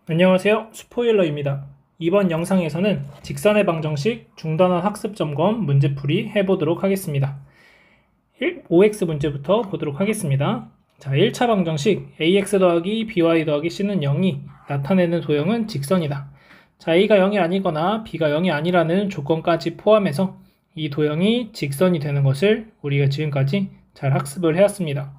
안녕하세요. 스포일러입니다. 이번 영상에서는 직선의 방정식 중단원 학습 점검 문제풀이 해보도록 하겠습니다. 5x 문제부터 보도록 하겠습니다. 자, 1차 방정식 ax 더하기 by 더하기 c는 0이 나타내는 도형은 직선이다. 자, a가 0이 아니거나 b가 0이 아니라는 조건까지 포함해서 이 도형이 직선이 되는 것을 우리가 지금까지 잘 학습을 해왔습니다.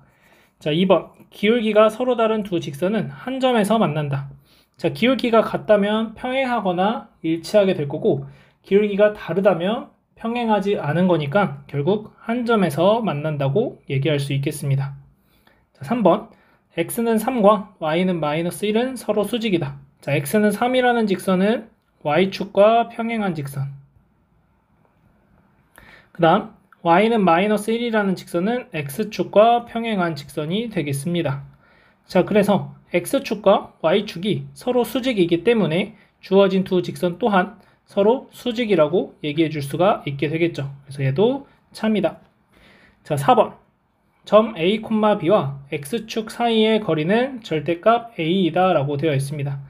자, 2번 기울기가 서로 다른 두 직선은 한 점에서 만난다. 자, 기울기가 같다면 평행하거나 일치하게 될 거고, 기울기가 다르다면 평행하지 않은 거니까 결국 한 점에서 만난다고 얘기할 수 있겠습니다. 자, 3번 x는 3과 y는 마이너스 1은 서로 수직이다. 자, x는 3이라는 직선은 y축과 평행한 직선. 그 다음 y는 마이너스 1이라는 직선은 x축과 평행한 직선이 되겠습니다. 자, 그래서 x축과 y축이 서로 수직이기 때문에 주어진 두 직선 또한 서로 수직이라고 얘기해 줄 수가 있게 되겠죠. 그래서 얘도 참이다. 자, 4번 점 a, b와 x축 사이의 거리는 절대값 a이다 라고 되어 있습니다.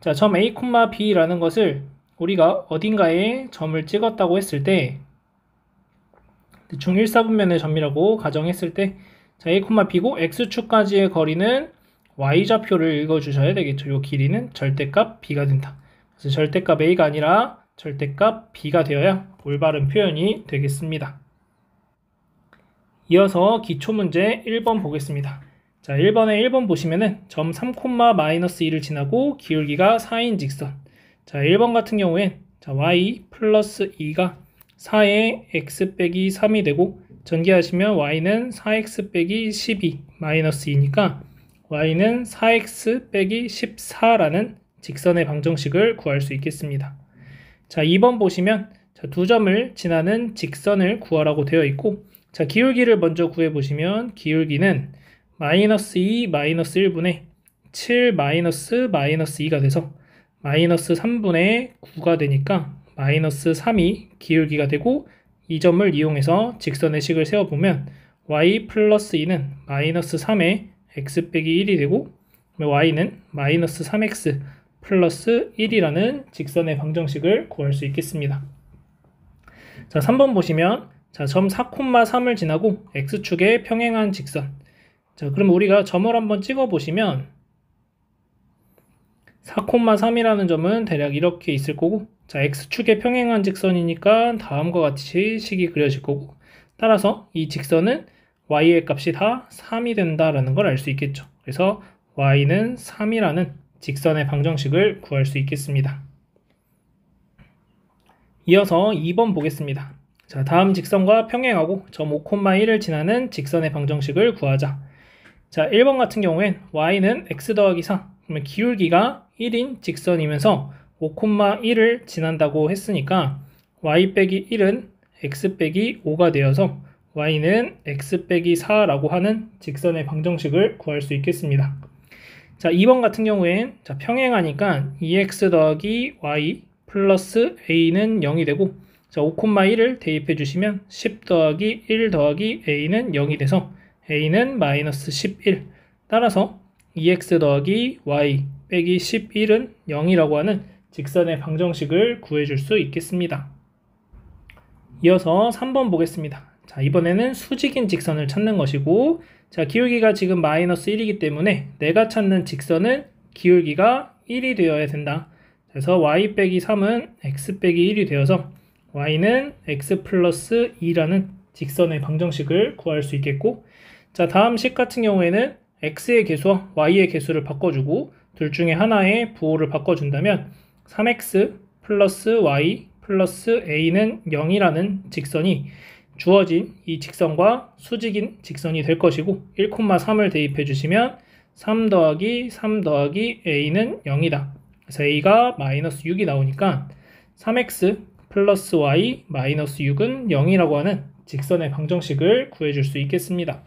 자, 점 a, b라는 것을 우리가 어딘가에 점을 찍었다고 했을 때 대충 1사분면의 점이라고 가정했을 때 자, a, b고 x축까지의 거리는 y좌표를 읽어주셔야 되겠죠. 이 길이는 절대값 b가 된다. 그래서 절대값 a가 아니라 절대값 b가 되어야 올바른 표현이 되겠습니다. 이어서 기초문제 1번 보겠습니다. 자, 1번 보시면은 점 3, 마이너스 2를 지나고 기울기가 4인 직선. 자, 1번 같은 경우엔 자, y 플러스 2가 4의 x 빼기 3이 되고 전개하시면 y는 4x 빼기 12 마이너스 2니까 y는 4x 빼기 14라는 직선의 방정식을 구할 수 있겠습니다. 자, 2번 보시면 자, 두 점을 지나는 직선을 구하라고 되어 있고 자, 기울기를 먼저 구해보시면 기울기는 마이너스 2 마이너스 1분의 7 마이너스 2가 돼서 마이너스 3분의 9가 되니까 마이너스 3이 기울기가 되고 이 점을 이용해서 직선의 식을 세워보면 y 플러스 2는 마이너스 3의 x 빼기 1이 되고 y는 마이너스 3x 플러스 1이라는 직선의 방정식을 구할 수 있겠습니다. 자, 3번 보시면 자, 점 4, 3을 지나고 x축에 평행한 직선. 자, 그럼 우리가 점을 한번 찍어 보시면 4, 3이라는 점은 대략 이렇게 있을 거고 자, x축에 평행한 직선이니까 다음과 같이 식이 그려질 거고 따라서 이 직선은 y의 값이 다 3이 된다라는 걸 알 수 있겠죠. 그래서 y는 3이라는 직선의 방정식을 구할 수 있겠습니다. 이어서 2번 보겠습니다. 자, 다음 직선과 평행하고 점 5, 1을 지나는 직선의 방정식을 구하자. 자, 1번 같은 경우엔 y는 x 더하기 4, 그러면 기울기가 1인 직선이면서 5, 1을 지난다고 했으니까 y 빼기 1은 x 빼기 5가 되어서 y는 x 빼기 4라고 하는 직선의 방정식을 구할 수 있겠습니다. 자, 2번 같은 경우엔 자, 평행하니까 2x 더하기 y 플러스 a는 0이 되고 자, 5, 1을 대입해 주시면 10 더하기 1 더하기 a는 0이 돼서 a는 마이너스 11. 따라서 2x 더하기 y 빼기 11은 0이라고 하는 직선의 방정식을 구해줄 수 있겠습니다. 이어서 3번 보겠습니다. 자, 이번에는 수직인 직선을 찾는 것이고 자, 기울기가 지금 마이너스 1이기 때문에 내가 찾는 직선은 기울기가 1이 되어야 된다. 그래서 y 빼기 3은 x 빼기 1이 되어서 y는 x 플러스 2라는 직선의 방정식을 구할 수 있겠고 자, 다음 식 같은 경우에는 x의 개수와 y의 개수를 바꿔주고 둘 중에 하나의 부호를 바꿔준다면 3x 플러스 y 플러스 a는 0이라는 직선이 주어진 이 직선과 수직인 직선이 될 것이고 1, 3을 대입해 주시면 3 더하기 a는 0이다. 그래서 a가 마이너스 6이 나오니까 3x 플러스 y 마이너스 6은 0이라고 하는 직선의 방정식을 구해줄 수 있겠습니다.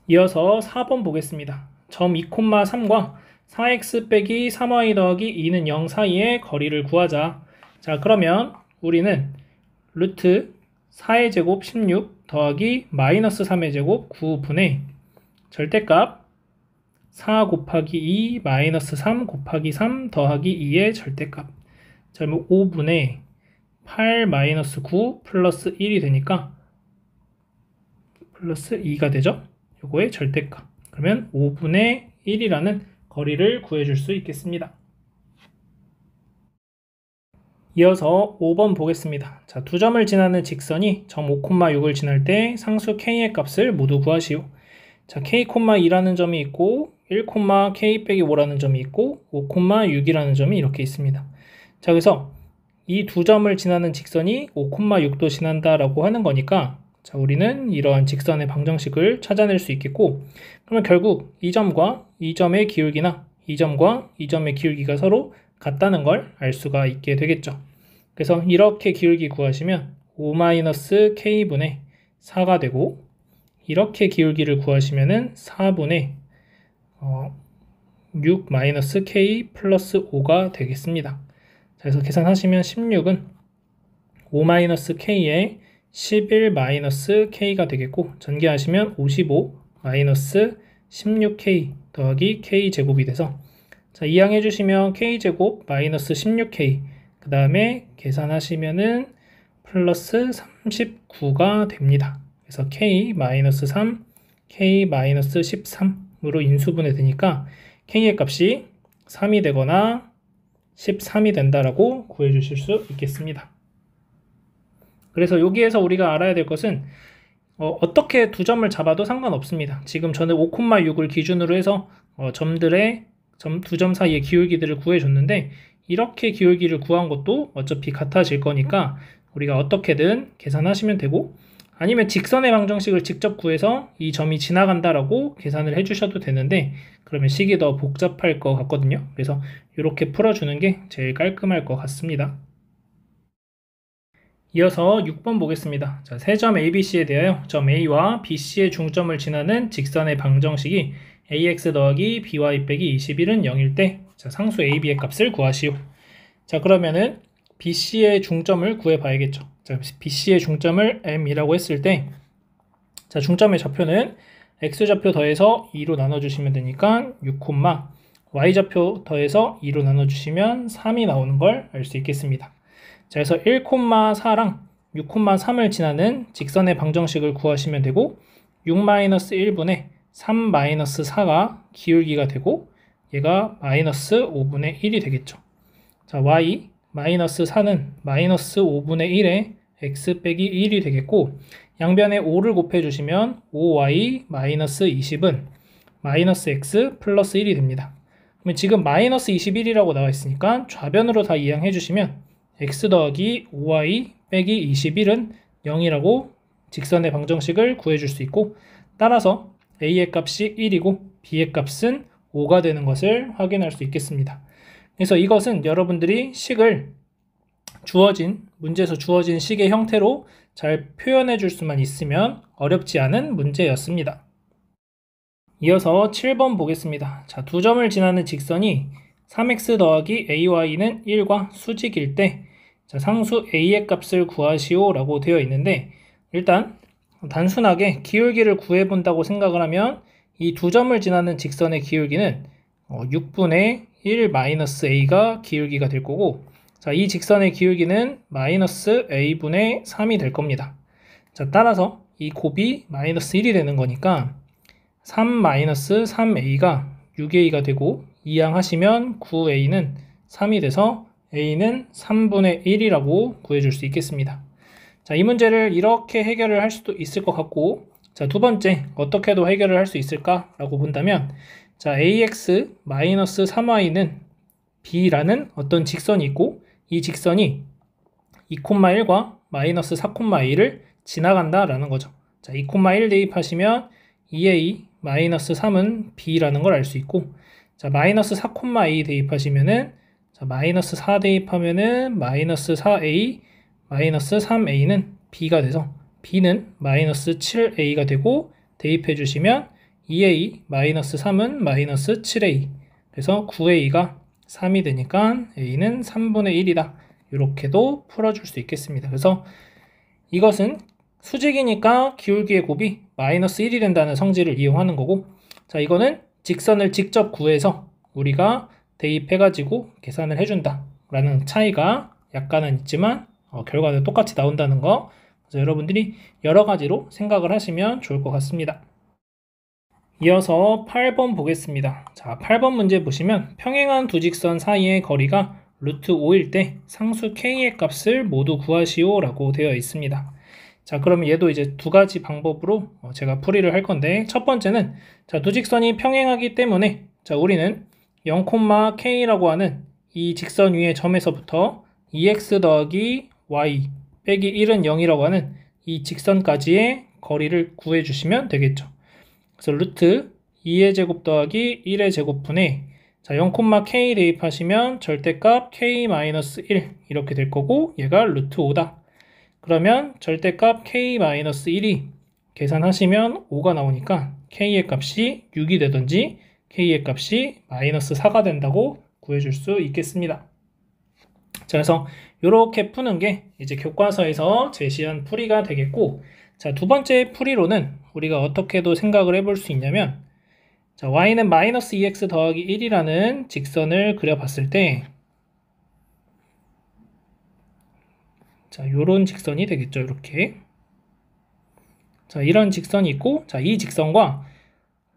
이어서 4번 보겠습니다. 점 2, 3과 4x 빼기 3y 더하기 2는 0 사이의 거리를 구하자. 자, 그러면 우리는 루트 4의 제곱 16 더하기 마이너스 3의 제곱 9분의 절대값 4 곱하기 2 마이너스 3 곱하기 3 더하기 2의 절대값. 자, 그러면 5분의 8 마이너스 9 플러스 1이 되니까 플러스 2가 되죠? 요거의 절대값. 그러면 5분의 1이라는 거리를 구해줄 수 있겠습니다. 이어서 5번 보겠습니다. 자, 두 점을 지나는 직선이 점 5,6을 지날 때 상수 k의 값을 모두 구하시오. 자, k,2라는 점이 있고 1,k-5라는 점이 있고 5,6이라는 점이 이렇게 있습니다. 자, 그래서 이 두 점을 지나는 직선이 5,6도 지난다라고 하는 거니까 자, 우리는 이러한 직선의 방정식을 찾아낼 수 있겠고, 그러면 결국 이 점과 이 점의 기울기나 이 점과 이 점의 기울기가 서로 같다는 걸 알 수가 있게 되겠죠. 그래서 이렇게 기울기 구하시면 5-k분의 4가 되고, 이렇게 기울기를 구하시면은 4분의 6-k 플러스 5가 되겠습니다. 자, 그래서 계산하시면 16은 5-k에 11-k가 되겠고, 전개하시면 55-16k 더하기 k제곱이 돼서, 자, 이항해 주시면 k제곱 마이너스 16k, 그 다음에 계산하시면은 플러스 39가 됩니다. 그래서 k-3, k-13으로 인수분해 되니까 k의 값이 3이 되거나 13이 된다라고 구해 주실 수 있겠습니다. 그래서 여기에서 우리가 알아야 될 것은 어떻게 두 점을 잡아도 상관없습니다. 지금 저는 5,6을 기준으로 해서 점들의 두 점 사이의 기울기들을 구해줬는데, 이렇게 기울기를 구한 것도 어차피 같아질 거니까 우리가 어떻게든 계산하시면 되고, 아니면 직선의 방정식을 직접 구해서 이 점이 지나간다라고 계산을 해주셔도 되는데, 그러면 식이 더 복잡할 것 같거든요. 그래서 이렇게 풀어주는 게 제일 깔끔할 것 같습니다. 이어서 6번 보겠습니다. 자, 세 점 ABC에 대하여 점 A와 BC의 중점을 지나는 직선의 방정식이 AX 더하기 BY 빼기 21은 0일 때, 자, 상수 AB의 값을 구하시오. 자, 그러면은 BC의 중점을 구해 봐야겠죠. 자, BC의 중점을 M이라고 했을 때, 자, 중점의 좌표는 X좌표 더해서 2로 나눠주시면 되니까 6, Y좌표 더해서 2로 나눠주시면 3이 나오는 걸 알 수 있겠습니다. 자, 그래서 1,4랑 6,3을 지나는 직선의 방정식을 구하시면 되고, 6-1분의 3-4가 기울기가 되고, 얘가 마이너스 5분의 1이 되겠죠. 자, y-4는 마이너스 5분의 1에 x 빼기 1이 되겠고, 양변에 5를 곱해주시면 5y-20은 마이너스 x 플러스 1이 됩니다. 그러면 지금 마이너스 21이라고 나와 있으니까 좌변으로 다 이항해 주시면 x 더하기 5y 빼기 21은 0이라고 직선의 방정식을 구해줄 수 있고, 따라서 a의 값이 1이고 b의 값은 5가 되는 것을 확인할 수 있겠습니다. 그래서 이것은 여러분들이 식을 문제에서 주어진 식의 형태로 잘 표현해 줄 수만 있으면 어렵지 않은 문제였습니다. 이어서 7번 보겠습니다. 자, 두 점을 지나는 직선이 3x 더하기 ay는 1과 수직일 때, 자, 상수 a의 값을 구하시오 라고 되어 있는데, 일단 단순하게 기울기를 구해본다고 생각을 하면 이 두 점을 지나는 직선의 기울기는 6분의 1-a가 기울기가 될 거고, 자, 이 직선의 기울기는 마이너스 a분의 3이 될 겁니다. 자, 따라서 이 곱이 마이너스 1이 되는 거니까 3-3a가 6a가 되고, 이항하시면 9a는 3이 돼서 a는 3분의 1이라고 구해줄 수 있겠습니다. 자, 이 문제를 이렇게 해결을 할 수도 있을 것 같고, 자, 두 번째 어떻게도 해결을 할 수 있을까라고 본다면, 자, ax-3y는 b라는 어떤 직선이 있고, 이 직선이 2,1과 마이너스 4,2를 지나간다라는 거죠. 자, 2,1 대입하시면 2a-3은 b라는 걸 알 수 있고, 자, 마이너스 4,2 대입하시면은, 자, 마이너스 4 대입하면은 마이너스 4a 마이너스 3a는 b가 돼서 b는 마이너스 7a가 되고, 대입해 주시면 2a 마이너스 3은 마이너스 7a, 그래서 9a가 3이 되니까 a는 3분의 1이다. 이렇게도 풀어줄 수 있겠습니다. 그래서 이것은 수직이니까 기울기의 곱이 마이너스 1이 된다는 성질을 이용하는 거고, 자, 이거는 직선을 직접 구해서 우리가 대입해가지고 계산을 해준다 라는 차이가 약간은 있지만 결과는 똑같이 나온다는 거, 그래서 여러분들이 여러 가지로 생각을 하시면 좋을 것 같습니다. 이어서 8번 보겠습니다. 자, 8번 문제 보시면 평행한 두 직선 사이의 거리가 루트 5일 때 상수 k의 값을 모두 구하시오 라고 되어 있습니다. 자, 그러면 얘도 이제 두 가지 방법으로 제가 풀이를 할 건데, 첫 번째는 자, 두 직선이 평행하기 때문에 자, 우리는 0,k라고 하는 이 직선 위의 점에서부터 2x 더하기 y 빼기 1은 0이라고 하는 이 직선까지의 거리를 구해 주시면 되겠죠. 그래서 루트 2의 제곱 더하기 1의 제곱분에 자, 0,k 대입하시면 절대값 k-1 이렇게 될 거고, 얘가 루트 5다. 그러면 절대값 k-1이 계산하시면 5가 나오니까 k의 값이 6이 되든지 k의 값이 마이너스 4가 된다고 구해줄 수 있겠습니다. 자, 그래서 이렇게 푸는 게 이제 교과서에서 제시한 풀이가 되겠고, 자, 두 번째 풀이로는 우리가 어떻게도 생각을 해볼 수 있냐면, 자, y는 마이너스 2x 더하기 1이라는 직선을 그려봤을 때, 자, 요런 직선이 되겠죠, 이렇게. 자, 이런 직선이 있고, 자, 이 직선과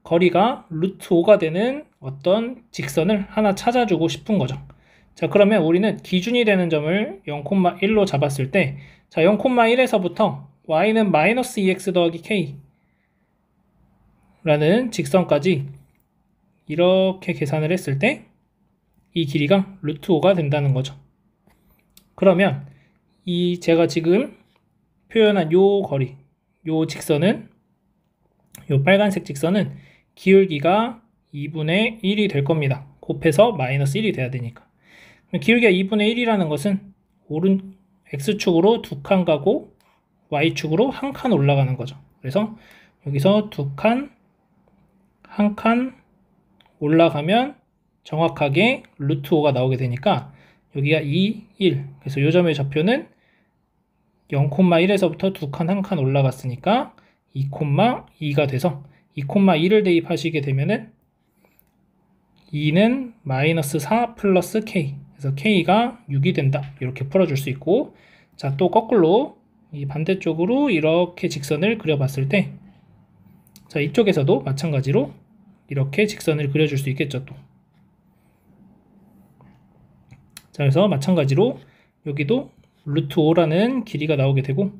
거리가 루트 5가 되는 어떤 직선을 하나 찾아주고 싶은 거죠. 자, 그러면 우리는 기준이 되는 점을 0,1로 잡았을 때, 자, 0,1에서부터 y는 마이너스 2x 더하기 k 라는 직선까지 이렇게 계산을 했을 때 이 길이가 루트 5가 된다는 거죠. 그러면 이 제가 지금 표현한 요 거리, 요 직선은, 요 빨간색 직선은 기울기가 2분의 1이 될 겁니다. 곱해서 마이너스 1이 돼야 되니까. 기울기가 2분의 1이라는 것은 X축으로 2칸 가고 Y축으로 1칸 올라가는 거죠. 그래서 여기서 2칸, 1칸 올라가면 정확하게 루트 5가 나오게 되니까 여기가 2, 1. 그래서 요 점의 좌표는 0,1에서부터 2칸, 1칸 올라갔으니까 2,2가 돼서 2,2를 대입하시게 되면은 2는 마이너스 4 플러스 k. 그래서 k가 6이 된다. 이렇게 풀어줄 수 있고, 자, 또 거꾸로 이 반대쪽으로 이렇게 직선을 그려봤을 때, 자, 이쪽에서도 마찬가지로 이렇게 직선을 그려줄 수 있겠죠, 또. 자, 그래서 마찬가지로 여기도 루트 5라는 길이가 나오게 되고,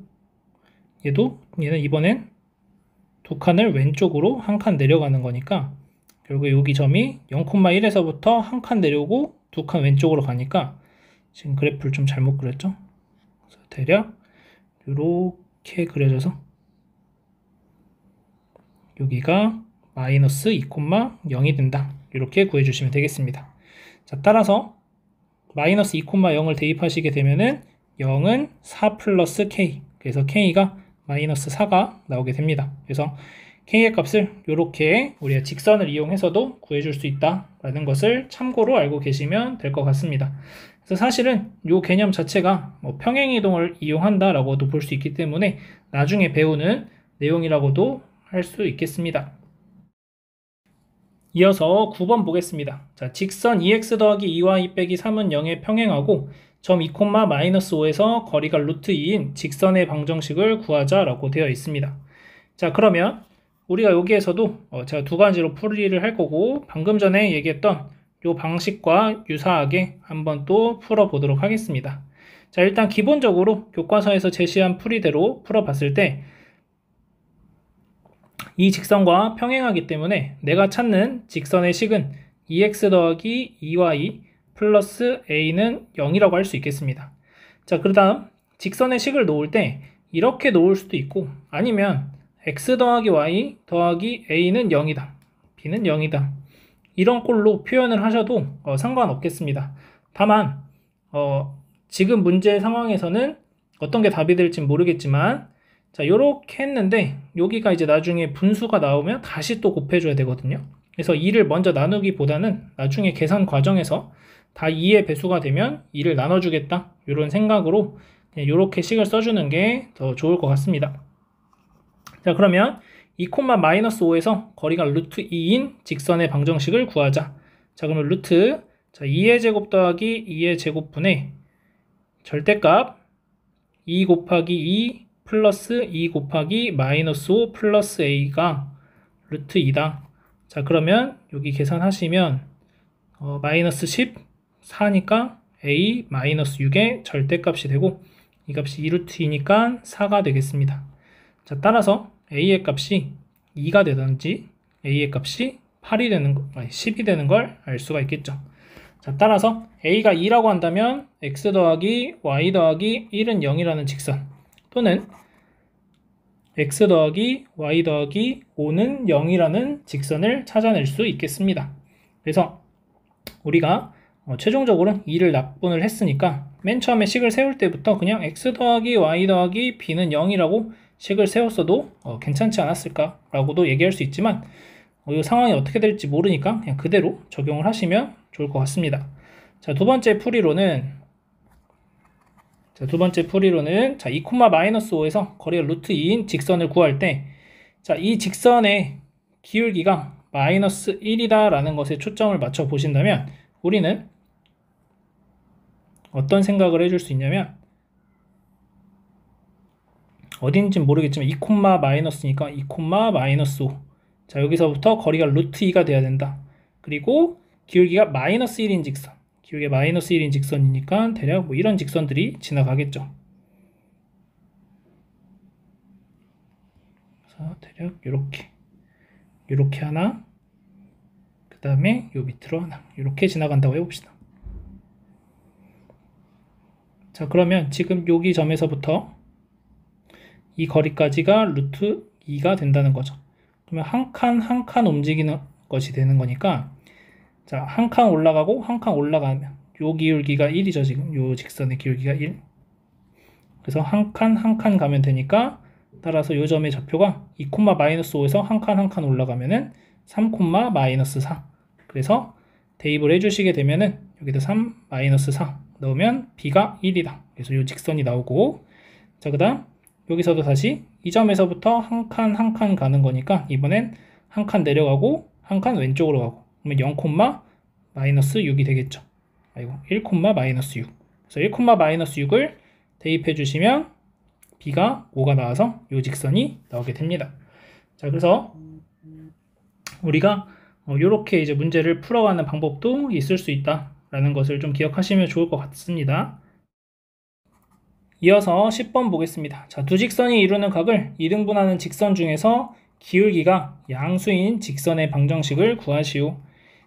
얘는 이번엔 2칸을 왼쪽으로 1칸 내려가는 거니까, 결국에 여기 점이 0,1에서부터 1칸 내려오고 2칸 왼쪽으로 가니까, 지금 그래프를 좀 잘못 그렸죠? 그래서 대략 이렇게 그려져서 여기가 마이너스 2,0이 된다. 이렇게 구해주시면 되겠습니다. 자, 따라서 마이너스 2,0을 대입하시게 되면은 0은 4 플러스 k. 그래서 k가 마이너스 4가 나오게 됩니다. 그래서 k의 값을 이렇게 우리가 직선을 이용해서도 구해줄 수 있다라는 것을 참고로 알고 계시면 될 것 같습니다. 그래서 사실은 이 개념 자체가 평행이동을 이용한다라고도 볼 수 있기 때문에 나중에 배우는 내용이라고도 할 수 있겠습니다. 이어서 9번 보겠습니다. 자, 직선 2x 더하기 2y 빼기 3은 0에 평행하고 점 2, 마이너스 5에서 거리가 루트 2인 직선의 방정식을 구하자라고 되어 있습니다. 자, 그러면 우리가 여기에서도 제가 두 가지로 풀이를 할 거고, 방금 전에 얘기했던 이 방식과 유사하게 한번 또 풀어보도록 하겠습니다. 자, 일단 기본적으로 교과서에서 제시한 풀이대로 풀어봤을 때 이 직선과 평행하기 때문에 내가 찾는 직선의 식은 2x 더하기 2y 플러스 a는 0이라고 할 수 있겠습니다. 자, 그 다음 직선의 식을 놓을 때 이렇게 놓을 수도 있고, 아니면 x 더하기 y 더하기 a는 0이다. b는 0이다. 이런 꼴로 표현을 하셔도 상관없겠습니다. 다만 지금 문제 상황에서는 어떤 게 답이 될지 모르겠지만, 자, 요렇게 했는데 여기가 이제 나중에 분수가 나오면 다시 또 곱해줘야 되거든요. 그래서 2를 먼저 나누기보다는 나중에 계산 과정에서 다 2의 배수가 되면 2를 나눠주겠다, 이런 생각으로 이렇게 식을 써주는 게 더 좋을 것 같습니다. 자, 그러면 마이너스 5에서 거리가 루트 2인 직선의 방정식을 구하자. 자, 그러면 루트 2의 제곱 더하기 2의 제곱분의 절대값 2 곱하기 2 플러스 2 곱하기 마이너스 5 플러스 a가 루트 2다. 자, 그러면 여기 계산하시면 마이너스 14니까 a 마이너스 6의 절대값이 되고 이 값이 2루트 2니까 4가 되겠습니다. 자, 따라서 a의 값이 2가 되든지 a의 값이 8이 되는 거, 10이 되는 걸 알 수가 있겠죠. 자, 따라서 a가 2라고 한다면 x 더하기 y 더하기 1은 0이라는 직선 또는 x 더하기 y 더하기 5는 0이라는 직선을 찾아낼 수 있겠습니다. 그래서 우리가 최종적으로 2를 납분을 했으니까 맨 처음에 식을 세울 때부터 그냥 x 더하기 y 더하기 b는 0이라고 식을 세웠어도 괜찮지 않았을까 라고도 얘기할 수 있지만 이 상황이 어떻게 될지 모르니까 그냥 그대로 적용을 하시면 좋을 것 같습니다. 자, 두 번째 풀이로는 2, 마이너스 5에서 거리가 루트 2인 직선을 구할 때 자, 이 직선의 기울기가 마이너스 1이다 라는 것에 초점을 맞춰 보신다면 우리는 어떤 생각을 해줄 수 있냐면 어딘지 모르겠지만 2, 마이너스니까 2, 마이너스 5 자, 여기서부터 거리가 루트 2가 돼야 된다. 그리고 기울기가 마이너스 1인 직선 기울기가 마이너스 1인 직선이니까 대략 뭐 이런 직선들이 지나가겠죠. 그래서 대략 요렇게 하나 그 다음에 요 밑으로 하나 이렇게 지나간다고 해봅시다. 자, 그러면 지금 여기 점에서부터 이 거리까지가 루트 2가 된다는 거죠. 그러면 한 칸 움직이는 것이 되는 거니까 자, 한 칸 올라가고 한 칸 올라가면 요 기울기가 1이죠. 지금 요 직선의 기울기가 1 그래서 한 칸 가면 되니까 따라서 요 점의 좌표가 2, 마이너스 5에서 한 칸 올라가면은 3, 마이너스 4 그래서 대입을 해주시게 되면은 여기다 3, 마이너스 4 넣으면 b가 1이다. 그래서 요 직선이 나오고 자, 그 다음 여기서도 다시 이 점에서부터 한 칸 가는 거니까 이번엔 한 칸 내려가고 한 칸 왼쪽으로 가고 그러면 0, 마이너스 6이 되겠죠. 1, 마이너스 6 그래서 1, 마이너스 6을 대입해 주시면 b가 5가 나와서 요 직선이 나오게 됩니다. 자, 그래서 우리가 요렇게 이제 문제를 풀어가는 방법도 있을 수 있다 라는 것을 좀 기억하시면 좋을 것 같습니다. 이어서 10번 보겠습니다. 자, 두 직선이 이루는 각을 2등분하는 직선 중에서 기울기가 양수인 직선의 방정식을 구하시오.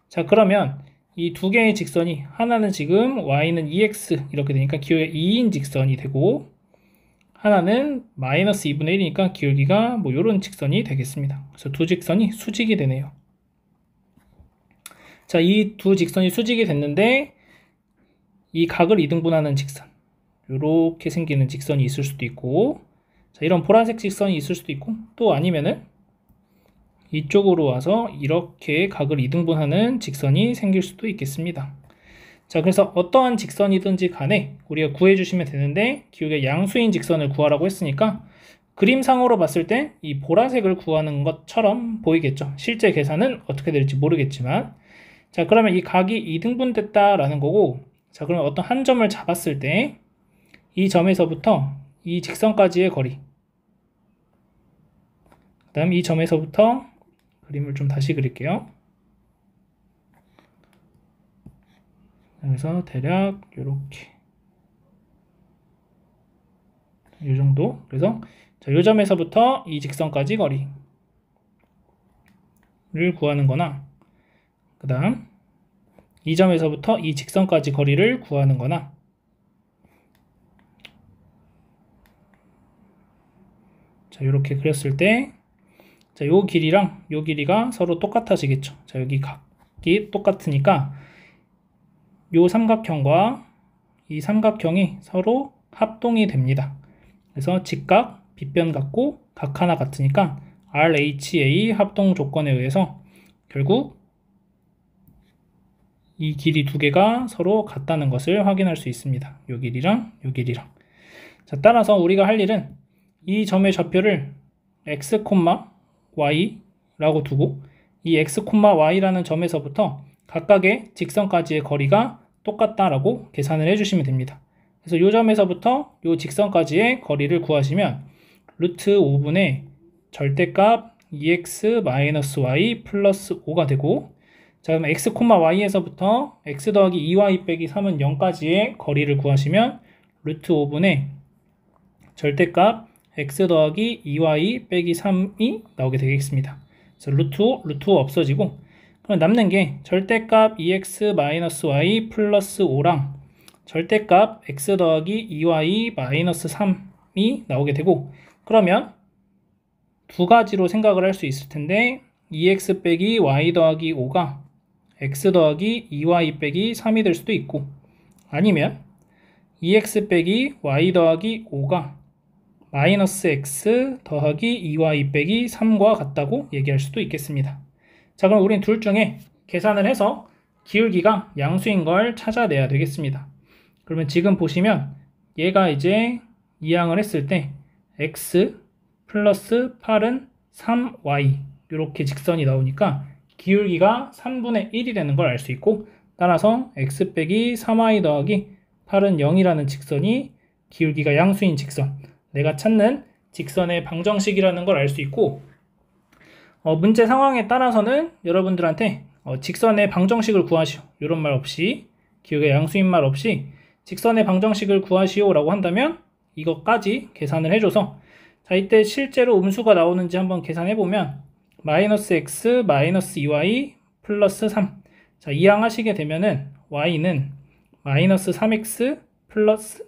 자, 그러면 이 두 개의 직선이 하나는 지금 y는 2x 이렇게 되니까 기울기가 2인 직선이 되고 하나는 마이너스 2분의 1이니까 기울기가 뭐 요런 직선이 되겠습니다. 그래서 두 직선이 수직이 되네요. 자, 이 두 직선이 수직이 됐는데 이 각을 2등분하는 직선 이렇게 생기는 직선이 있을 수도 있고 자, 이런 보라색 직선이 있을 수도 있고 또 아니면은 이쪽으로 와서 이렇게 각을 2등분하는 직선이 생길 수도 있겠습니다. 자, 그래서 어떠한 직선이든지 간에 우리가 구해주시면 되는데 기울기가 양수인 직선을 구하라고 했으니까 그림상으로 봤을 때 이 보라색을 구하는 것처럼 보이겠죠. 실제 계산은 어떻게 될지 모르겠지만 자, 그러면 이 각이 2등분 됐다라는 거고 자, 그러면 어떤 한 점을 잡았을 때 이 점에서부터 이 직선까지의 거리 그 다음 이 점에서부터 그림을 좀 다시 그릴게요. 그래서 대략 요렇게 이 정도 그래서 자, 요 점에서부터 이 직선까지 거리를 구하는 거나 그 다음 이 점에서부터 이 직선까지 거리를 구하는 거나 자, 이렇게 그렸을 때 자, 요 길이랑 요 길이가 서로 똑같아지겠죠. 자, 여기 각이 똑같으니까 요 삼각형과 이 삼각형이 서로 합동이 됩니다. 그래서 직각, 빗변 같고 각 하나 같으니까 RHA 합동 조건에 의해서 결국 이 길이 두 개가 서로 같다는 것을 확인할 수 있습니다. 요 길이랑 요 길이랑. 자, 따라서 우리가 할 일은 이 점의 좌표를 x, y라고 두고 이 x, y라는 점에서부터 각각의 직선까지의 거리가 똑같다라고 계산을 해주시면 됩니다. 그래서 이 점에서부터 이 직선까지의 거리를 구하시면 루트 5분의 절대값 2x-y 플러스 5가 되고, 자, 그럼 x, y에서부터 x 더하기 2y 빼기 3은 0까지의 거리를 구하시면 루트 5분의 절대값 x 더하기 2y 빼기 3이 나오게 되겠습니다. 그래서 루트 5 없어지고, 그럼 남는 게 절대값 2x-y 플러스 5랑 절대값 x 더하기 2y 마이너스 3이 나오게 되고, 그러면 두 가지로 생각을 할 수 있을 텐데 2x 빼기 y 더하기 5가 x 더하기 2y 빼기 3이 될 수도 있고, 아니면 2x 빼기 y 더하기 5가 마이너스 x 더하기 2y 빼기 3과 같다고 얘기할 수도 있겠습니다. 자, 그럼 우린 둘 중에 계산을 해서 기울기가 양수인 걸 찾아내야 되겠습니다. 그러면 지금 보시면 얘가 이제 이항을 했을 때 x 플러스 8은 3y 이렇게 직선이 나오니까 기울기가 3분의 1이 되는 걸 알 수 있고, 따라서 x 빼기 3y 더하기 8은 0이라는 직선이 기울기가 양수인 직선, 내가 찾는 직선의 방정식이라는 걸 알 수 있고, 문제 상황에 따라서는 여러분들한테 직선의 방정식을 구하시오 이런 말 없이, 기울기가 양수인 말 없이 직선의 방정식을 구하시오 라고 한다면 이것까지 계산을 해줘서, 자, 이때 실제로 음수가 나오는지 한번 계산해보면 마이너스 x 마이너스 2y 플러스 3, 자, 이항하시게 되면은 y는 마이너스 3x 플러스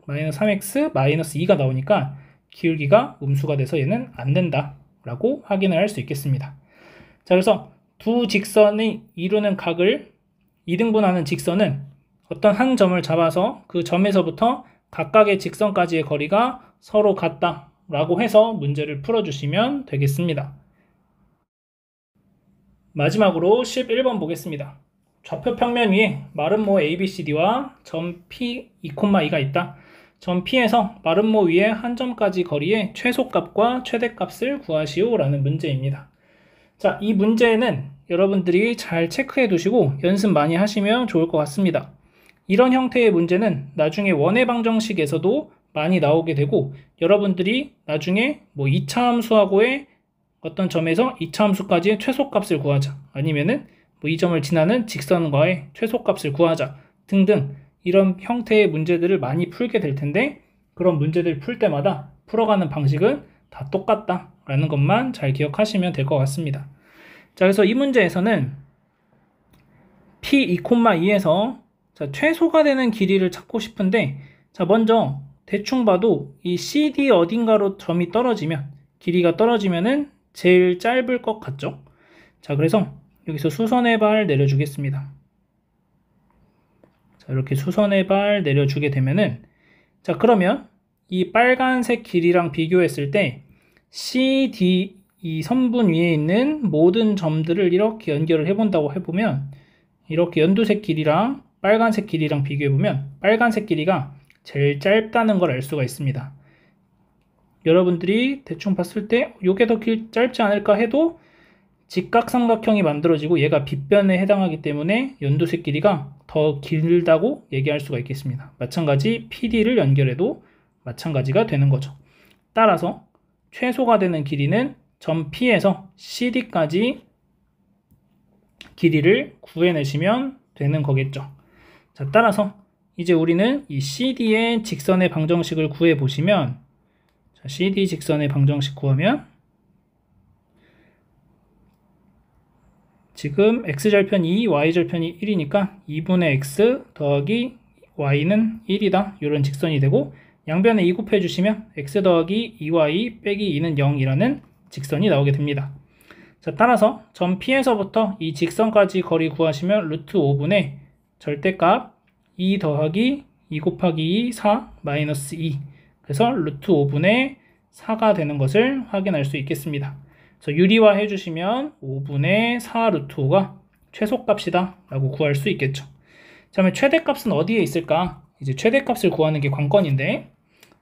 마이너스 3x 마이너스 2가 나오니까 기울기가 음수가 돼서 얘는 안 된다 라고 확인을 할 수 있겠습니다. 자, 그래서 두 직선이 이루는 각을 2등분하는 직선은 어떤 한 점을 잡아서 그 점에서부터 각각의 직선까지의 거리가 서로 같다 라고 해서 문제를 풀어주시면 되겠습니다. 마지막으로 11번 보겠습니다. 좌표 평면 위에 마름모 ABCD와 점 P, 2,2가 있다. 점 P에서 마름모 위에 한 점까지 거리의 최소값과 최대값을 구하시오 라는 문제입니다. 자, 이 문제는 여러분들이 잘 체크해 두시고 연습 많이 하시면 좋을 것 같습니다. 이런 형태의 문제는 나중에 원의 방정식에서도 많이 나오게 되고, 여러분들이 나중에 뭐 2차 함수하고의 어떤 점에서 2차 함수까지의 최소값을 구하자, 아니면은 뭐 이 점을 지나는 직선과의 최소값을 구하자 등등 이런 형태의 문제들을 많이 풀게 될 텐데, 그런 문제들 풀 때마다 풀어가는 방식은 다 똑같다라는 것만 잘 기억하시면 될 것 같습니다. 자, 그래서 이 문제에서는 P 2,2에서 자, 최소가 되는 길이를 찾고 싶은데, 자, 먼저 대충 봐도 이 CD 어딘가로 점이 떨어지면, 길이가 떨어지면은 제일 짧을 것 같죠? 자, 그래서 여기서 수선의 발 내려주겠습니다. 자, 이렇게 수선의 발 내려주게 되면은, 자, 그러면 이 빨간색 길이랑 비교했을 때 CD 이 선분 위에 있는 모든 점들을 이렇게 연결을 해본다고 해보면, 이렇게 연두색 길이랑 빨간색 길이랑 비교해보면 빨간색 길이가 제일 짧다는 걸 알 수가 있습니다. 여러분들이 대충 봤을 때 이게 더 짧지 않을까 해도 직각삼각형이 만들어지고 얘가 빗변에 해당하기 때문에 연두색 길이가 더 길다고 얘기할 수가 있겠습니다. 마찬가지 PD를 연결해도 마찬가지가 되는 거죠. 따라서 최소가 되는 길이는 점 P에서 CD까지 길이를 구해내시면 되는 거겠죠. 자, 따라서 이제 우리는 이 CD의 직선의 방정식을 구해보시면, 자, CD 직선의 방정식 구하면 지금 x절편 2, y절편이 1이니까 2분의 x 더하기 y는 1이다. 이런 직선이 되고, 양변에 2 곱해주시면 x 더하기 2y 빼기 2는 0이라는 직선이 나오게 됩니다. 자, 따라서 점 P에서부터 이 직선까지 거리 구하시면 루트 5분의 절대값 2 더하기 2 곱하기 2, 4 마이너스 2, 그래서 루트 5분의 4가 되는 것을 확인할 수 있겠습니다. 그래서 유리화 해주시면 5분의 4 루트 5가 최소값이다 라고 구할 수 있겠죠. 자, 그러면 최대값은 어디에 있을까? 이제 최대값을 구하는 게 관건인데,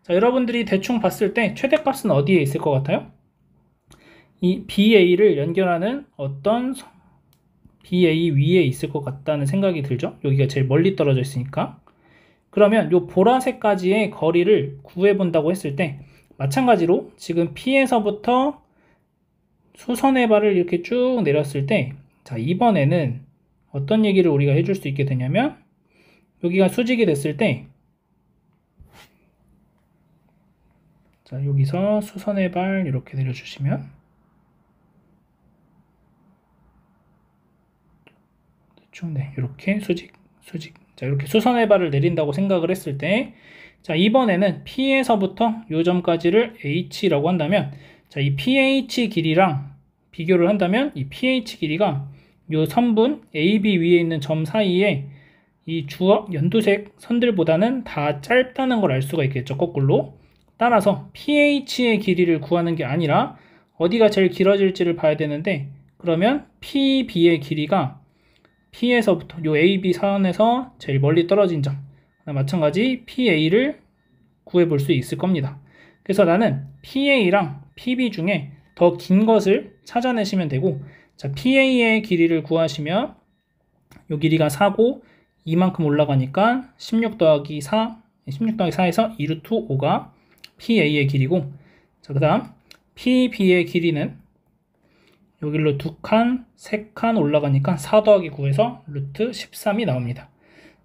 자, 여러분들이 대충 봤을 때 최대값은 어디에 있을 것 같아요? 이 BA를 연결하는 어떤 BA 위에 있을 것 같다는 생각이 들죠? 여기가 제일 멀리 떨어져 있으니까. 그러면 이 보라색까지의 거리를 구해본다고 했을 때 마찬가지로 지금 P에서부터 수선의 발을 이렇게 쭉 내렸을 때, 자, 이번에는 어떤 얘기를 우리가 해줄 수 있게 되냐면, 여기가 수직이 됐을 때, 자, 여기서 수선의 발 이렇게 내려주시면, 대충, 네, 이렇게 수직. 자, 이렇게 수선의 발을 내린다고 생각을 했을 때, 자, 이번에는 P에서부터 요 점까지를 H라고 한다면, 자, 이 PH 길이랑 비교를 한다면 이 PH 길이가 요 선분 AB 위에 있는 점 사이에 이 연두색 선들보다는 다 짧다는 걸 알 수가 있겠죠, 거꾸로. 따라서 PH의 길이를 구하는 게 아니라 어디가 제일 길어질지를 봐야 되는데, 그러면 PB의 길이가 P에서부터 요 AB 선에서 제일 멀리 떨어진 점, 마찬가지 PA를 구해볼 수 있을 겁니다. 그래서 나는 PA랑 PB 중에 더 긴 것을 찾아내시면 되고, 자, PA의 길이를 구하시면 요 길이가 4고 이만큼 올라가니까 16 더하기 4에서 2루트 5가 PA의 길이고, 자, 그 다음 PB의 길이는 여기로 2칸, 3칸 올라가니까 4 더하기 9에서 루트 13이 나옵니다.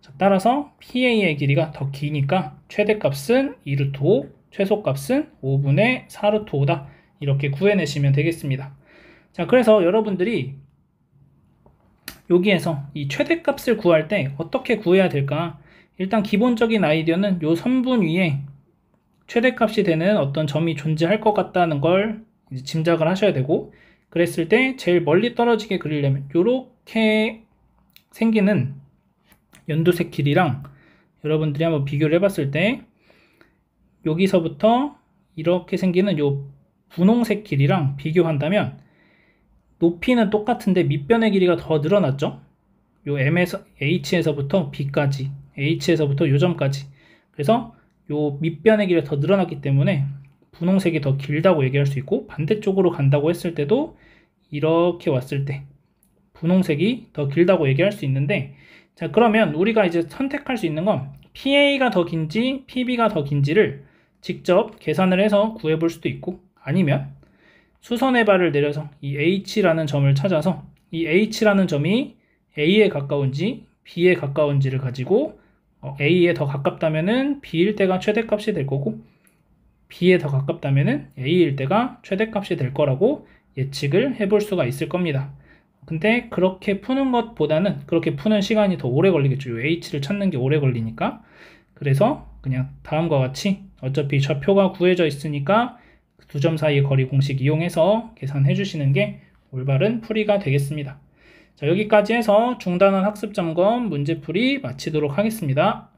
자, 따라서 PA의 길이가 더 기니까 최대값은 2루트 5, 최소값은 5분의 4루트 5다. 이렇게 구해내시면 되겠습니다. 자, 그래서 여러분들이 여기에서 이 최대값을 구할 때 어떻게 구해야 될까? 일단 기본적인 아이디어는 요 선분 위에 최대값이 되는 어떤 점이 존재할 것 같다는 걸 이제 짐작을 하셔야 되고, 그랬을 때 제일 멀리 떨어지게 그리려면 요렇게 생기는 연두색 길이랑 여러분들이 한번 비교를 해봤을 때 여기서부터 이렇게 생기는 요 분홍색 길이랑 비교한다면 높이는 똑같은데 밑변의 길이가 더 늘어났죠. 요 H에서부터 B까지, H에서부터 요 점까지. 그래서 요 밑변의 길이가 더 늘어났기 때문에 분홍색이 더 길다고 얘기할 수 있고, 반대쪽으로 간다고 했을 때도 이렇게 왔을 때 분홍색이 더 길다고 얘기할 수 있는데, 자, 그러면 우리가 이제 선택할 수 있는 건 PA가 더 긴지 PB가 더 긴지를 직접 계산을 해서 구해볼 수도 있고, 아니면 수선의 발을 내려서 이 H라는 점을 찾아서 이 H라는 점이 A에 가까운지 B에 가까운지를 가지고 A에 더 가깝다면은 B일 때가 최대값이 될 거고, B에 더 가깝다면은 A일 때가 최대값이 될 거라고 예측을 해볼 수가 있을 겁니다. 근데 그렇게 푸는 것보다는 그렇게 푸는 시간이 더 오래 걸리겠죠. H를 찾는 게 오래 걸리니까. 그래서 그냥 다음과 같이 어차피 좌표가 구해져 있으니까 두 점 사이의 거리 공식 이용해서 계산해 주시는 게 올바른 풀이가 되겠습니다. 자, 여기까지 해서 중단원 학습점검 문제풀이 마치도록 하겠습니다.